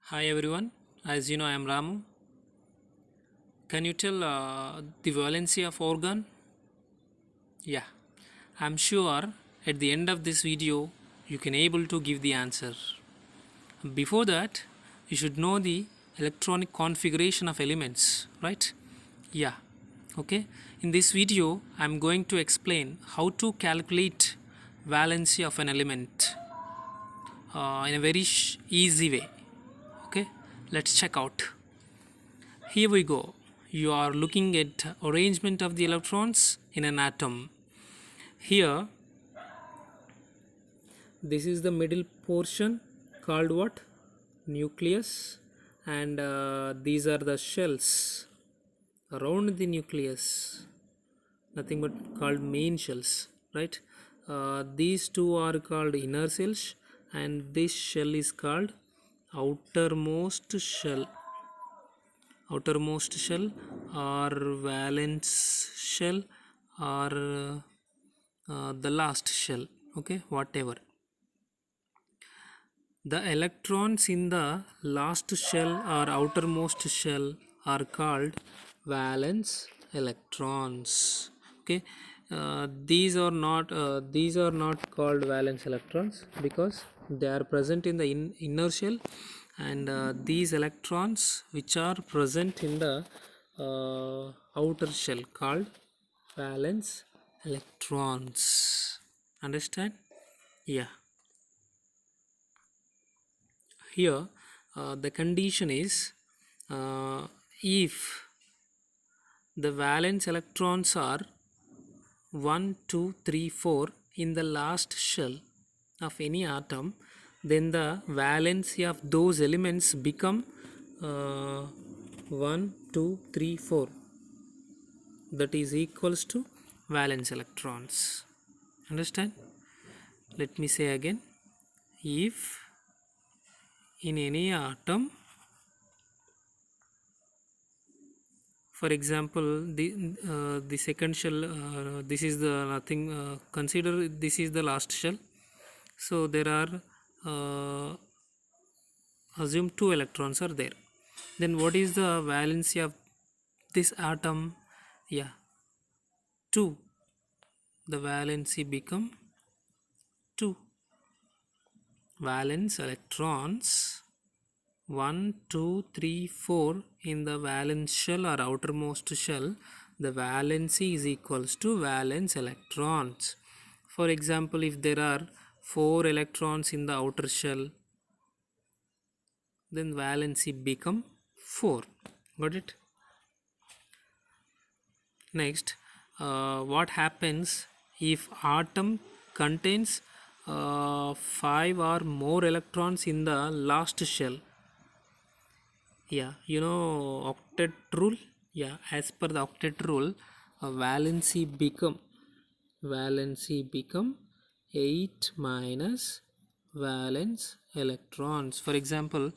Hi everyone, as you know, I am Ramu. Can you tell the valency of organ? Yeah, I'm sure at the end of this video you can able to give the answer. Before that, you should know the electronic configuration of elements, right? Yeah, okay. In this video, I'm going to explain how to calculate valency of an element in a very easy way. Okay, let's check out. Here we go. You are looking at arrangement of the electrons in an atom. Here, this is the middle portion called what? Nucleus, and these are the shells around the nucleus. Nothing but called main shells, right? These two are called inner shells, and this shell is called outermost shell. Outermost shell or valence shell or the last shell, okay, whatever. The electrons in the last shell or outermost shell are called valence electrons, okay. These are not called valence electrons because they are present in the inner shell, and these electrons which are present in the outer shell called valence electrons. Understand? Yeah. Here the condition is if the valence electrons are 1, 2, 3, 4 in the last shell of any atom, then the valency of those elements become 1, 2, 3, 4. That is equals to valence electrons. Understand? Let me say again. If in any atom, for example, the second shell, this is the nothing, consider this is the last shell, so there are assume two electrons are there, then what is the valency of this atom? Yeah, 2. The valency become 2. Valence electrons 1, 2, 3, 4 in the valence shell or outermost shell, the valency is equals to valence electrons. For example, if there are 4 electrons in the outer shell, then valency become 4. Got it? Next, what happens if atom contains 5 or more electrons in the last shell? Yeah, you know octet rule. Yeah, as per the octet rule, valency become 8 minus valence electrons. For example,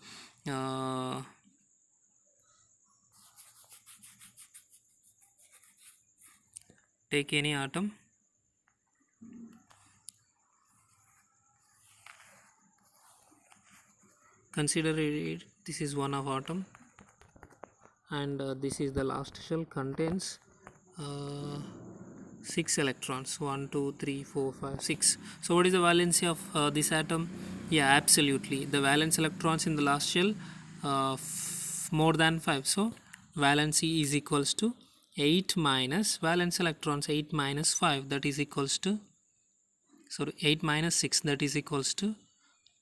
take any atom. Consider it, this is one of atom, and this is the last shell, contains 6 electrons, 1, 2, 3, 4, 5, 6. So what is the valency of this atom? Yeah, absolutely, the valence electrons in the last shell more than 5, so valency is equals to 8 minus valence electrons, 8 minus 5, that is equals to, sorry, 8 minus 6, that is equals to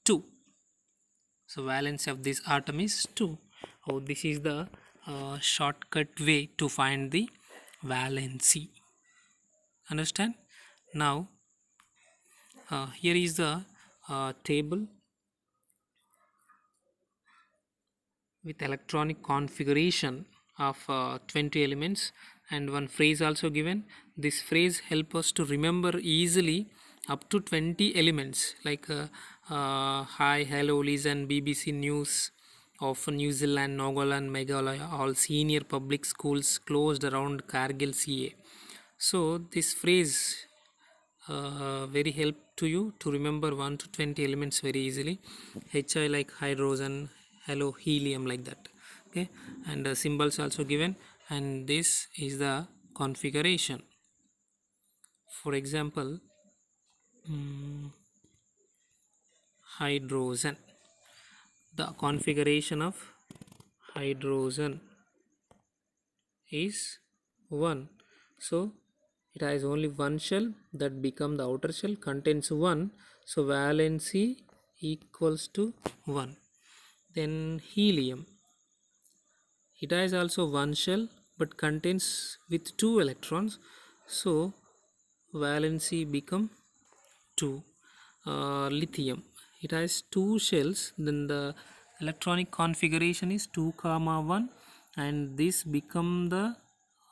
2. So valency of this atom is 2. Oh, this is the shortcut way to find the valency. Understand? Now here is the table with electronic configuration of 20 elements, and one phrase also given. This phrase help us to remember easily up to 20 elements, like hi, hello, listen, BBC News of New Zealand, Nagaland, Meghalaya, all senior public schools closed around Kargil CA. So this phrase very help to you to remember 1 to 20 elements very easily. Hi like hydrogen, hello helium, like that. Okay, and the symbols also given, and this is the configuration. For example, hydrogen, the configuration of hydrogen is 1. So it has only one shell, that become the outer shell contains 1, so valency equals to 1. Then helium, it has also one shell but contains with 2 electrons, so valency become 2. Lithium, it has 2 shells, then the electronic configuration is 2 comma 1, and this become the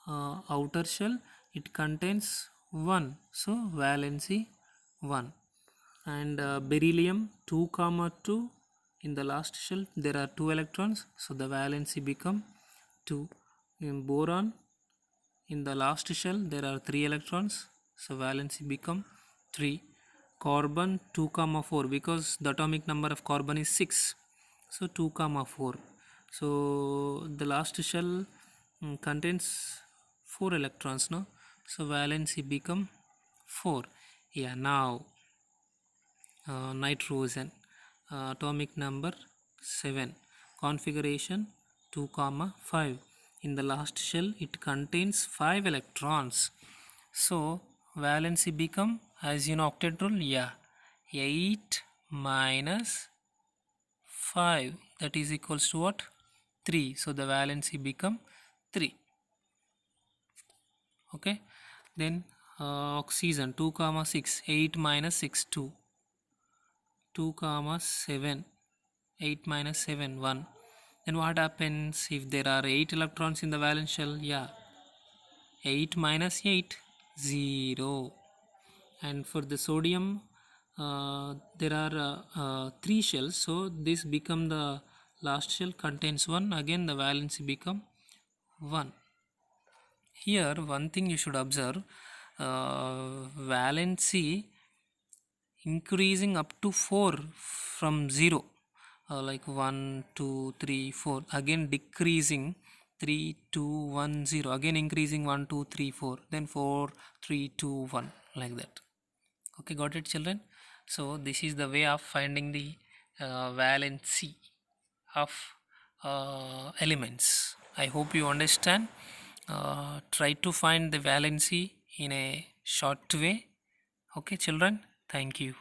outer shell, it contains 1, so valency 1. And beryllium 2 comma 2, in the last shell there are 2 electrons, so the valency become 2. In boron, in the last shell there are 3 electrons, so valency become 3. Carbon 2 comma 4, because the atomic number of carbon is 6, so 2 comma 4, so the last shell contains 4 electrons, no, so valency become 4. Yeah, now nitrogen, atomic number 7, configuration 2 comma 5, in the last shell it contains 5 electrons, so valency become, as you know octet rule, yeah, 8 minus 5, that is equals to what, 3, so the valency become 3. Okay, then oxygen 2 comma 6, 8 minus 6, 2, 2 comma 7, 8 minus 7, 1. Then what happens if there are 8 electrons in the valence shell? Yeah, 8 minus 8, 0. And for the sodium, there are 3 shells, so this become the last shell contains 1, again the valency become 1. Here one thing you should observe, valency increasing up to 4 from 0, like 1 2 3 4, again decreasing 3 2 1 0, again increasing 1 2 3 4, then 4 3 2 1, like that. Okay, got it children? So this is the way of finding the valency of elements. I hope you understand. Try to find the valency in a short way. Okay children, thank you.